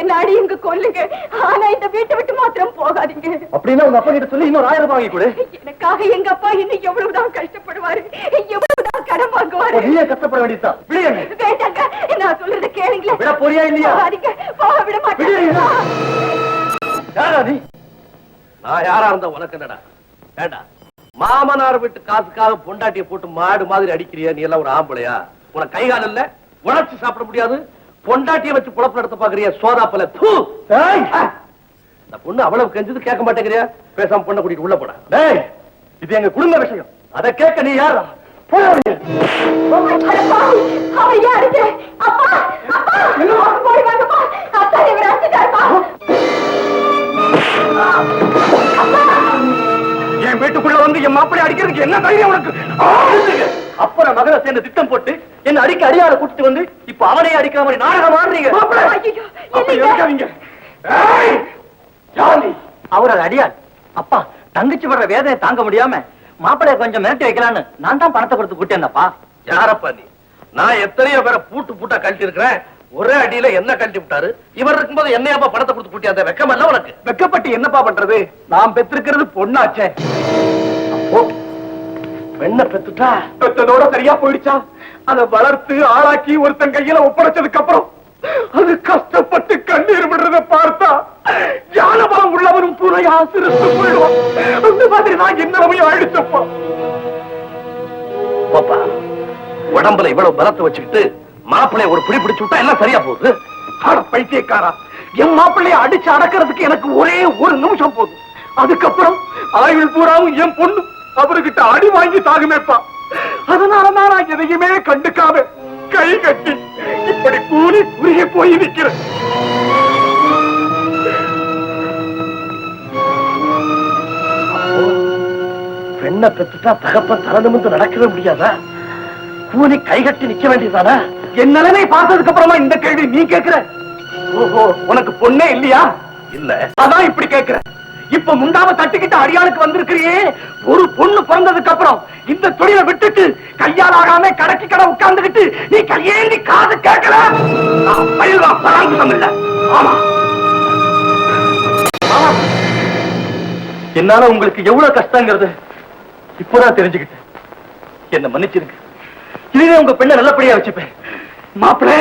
என்ன அடியுங்க கொல்லுங்க, ஆனா இந்த வீட்டை விட்டு மாத்திரம் போகாதீங்க. அப்படின்னா உங்க அப்பா கிட்ட சொல்லி இன்னொரு 1000 ரூபாய் வாங்கி கொடு. எனக்காக எங்க அப்பா இன்னும் எவ்வளவுதான் கஷ்டப்படுவாரு, எவ்வளவுதான் கடன் வாங்குவாரு. நீயே கஷ்டப்பட வேண்டியதுதான். வேண்டாங்க, நான் சொல்றத கேளுங்களேன். விட போறியா இல்லையா? போக விட மாட்டேன். நான் யாரா இருந்தா உனக்கு என்னடா? வேண்டாம். மாமனார் வீட்டு காசுக்காக பொண்டாட்டிய போட்டு மாடு மாதிரி அடிக்கிறியா? நீ எல்லாம் ஒரு ஆம்பளையா? உனக்கு கை கால் இல்ல, உழைச்சு சாப்பிட முடியாது, பொண்டாட்டிய வச்சு குழப்பம் நடத்த பாக்குறியா? சோதாப்பல இந்த பொண்ணு அவ்வளவு கெஞ்சது கேட்க மாட்டேங்கிறியா? பேசாம பொண்ணை கூட்டிட்டு உள்ள போட. இது எங்க குடும்ப விஷயம், அதை கேட்க நீ யாரா? என் வீட்டுக்குள்ள வந்து என் மாப்பிள்ளை அடிக்கிறதுக்கு என்ன தைரியம் உனக்கு? அப்புறம் மகளை சேர்ந்து திட்டம் போட்டு என்ன அடிக்க அடியாள கூட்டிட்டு வந்து இப்ப அவனையே அடிக்கிற மாதிரி நாடகம் ஆடுறீங்க. அவரது அடியாள் அப்பா தங்கச்சி வர்ற வேதனை தாங்க முடியாம மாப்பிள்ளைய கொஞ்சம் மிரட்டி வைக்கலான்னு நான் தான் பணத்தை கொடுத்து கூட்டேன்ப்பா. யாரப்பா நீ? நான் எத்தனையோ பேரை பூட்டா கழட்டி இருக்கிறேன், ஒரே அடியில என்ன கழட்டி விட்டாரு. இவர் இருக்கும்போது என்னையாப்பா பணத்தை கொடுத்து கூட்டியாத? வெக்கமல்ல உனக்கு? வெக்கப்பட்டு என்னப்பா பண்றது? நான் பெற்றிருக்கிறது பொண்ணாச்சே. அப்போ பெண்ணை பெத்துட்டா பெத்ததோட சரியா போயிடுச்சா? அதை வளர்த்து ஆளாக்கி ஒருத்தன் கையில ஒப்படைச்சதுக்கு அப்புறம் அது கஷ்டப்பட்டு கண்ணீர் விடுறத பார்த்தா ஞானபலம் உள்ளவரும் பூனையா சிரித்து போயிடுவான். அந்த மாதிரி நான் என்னமையும் அழிச்சப்பா. பாப்பா உடம்புல இவ்வளவு பலத்தை வச்சுக்கிட்டு மாப்பிள்ளைய ஒரு பிடி பிடிச்சு விட்டா எல்லாம் சரியா போகுது. பைத்தியக்காரா, என் மாப்பிள்ளைய அடிச்சு அடக்கிறதுக்கு எனக்கு ஒரே ஒரு நிமிஷம் போதும். அதுக்கப்புறம் ஆயுள் பூராவும் என் பொண்ணு அவர்கிட்ட அடி வாங்கி தாகுமேப்பா. அதனாலதான் நான் எதையுமே கண்டுக்காம கை கட்டி இப்படி கூறி குறுகி போய் நிற்கிறேன். பெண்ணை பெற்றுட்டா தகப்பன் தலை நிமிர்ந்து நடக்கவே முடியாதா? கூலி கை கட்டி நிக்க வேண்டியதானா? என் நிலைமை பார்த்ததுக்கு அப்புறமா இந்த கேள்வி நீ கேட்கிற? ஓஹோ, உனக்கு பொண்ணே இல்லையா? இல்ல, அதான் இப்படி கேட்கிற. இப்ப முண்டாம தட்டிக்கிட்டு அடியாளுக்கு வந்திருக்கிறியே. ஒரு பொண்ணு பிறந்ததுக்கு அப்புறம் இந்த தொழிலை விட்டுட்டு கையால் ஆகாம கடைக்கு கடை உட்கார்ந்துகிட்டு நீ கையேந்தி காது கேட்கல. இல்ல. ஆமா, என்னால உங்களுக்கு எவ்வளவு கஷ்டங்கிறது இப்பதான் தெரிஞ்சுக்கிட்டேன். என்ன மன்னிச்சிருங்க. இனிமே உங்க பெண்ணை நல்லபடியா வச்சுப்பேன். மாப்பிள்ளை